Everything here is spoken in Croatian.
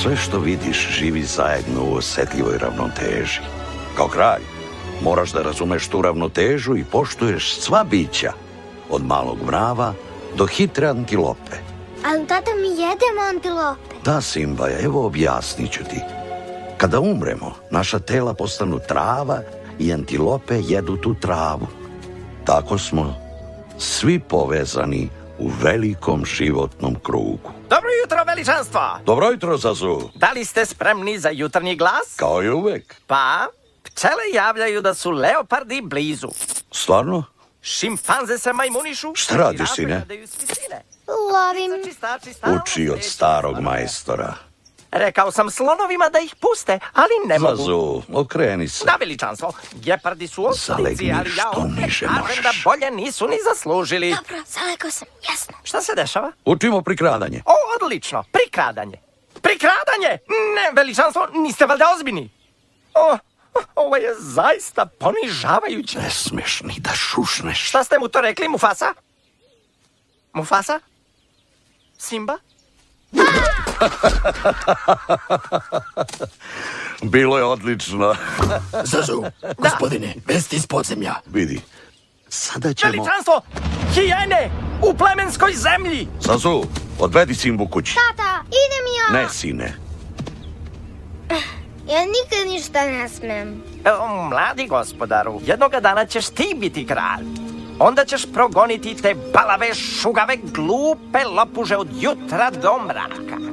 Sve što vidiš živi zajedno u osjetljivoj ravnoteži. Kao kralj, moraš da razumeš tu ravnotežu i poštuješ sva bića, od malog mrava do hitre antilope. Ali tata, mi jedemo antilope. Da, Simba, evo objasnit ću ti. Kada umremo, naša tela postanu trava i antilope jedu tu travu. Tako smo svi povezani u velikom životnom krugu. Dobro jutro, veličanstvo! Dobro jutro, Zazu. Da li ste spremni za jutarnji glas? Kao i uvek. Pa, pčele javljaju da su leopardi blizu. Stvarno? Šimpanze se majmunišu. Šta radiš, sine? Lovim. Uči od starog majstora. Rekao sam slonovima da ih puste, ali ne mogu. Zazu, okreni se. Da, veličanstvo, gepardi su ostrici, Zalegni ali ja što opet niže kažem možeš. da bolje nisu ni zaslužili. Dobro, zaleko sam, jasno. Šta se dešava? Učimo prikradanje. O, odlično, prikradanje. Prikradanje! Ne, veličanstvo, niste valjda ozbiljni. Ovo je zaista ponižavajuće. Ne smiješ ni da šušneš. Šta ste mu to rekli, Mufasa? Mufasa? Simba? Bilo je odlično. Zazu, gospodine, vesti iz podzemlja. Vidi, sada ćemo... Veličanstvo! Hijene! U plemenskoj zemlji! Zazu, odvedi Simbu kući. Tata, idem ja. Ne, sine. Ja nikad ništa ne smem. Mladi gospodaru, jednoga dana ćeš ti biti kralj. Onda ćeš progoniti te balave, šugave, glupe lopuže od jutra do mraka.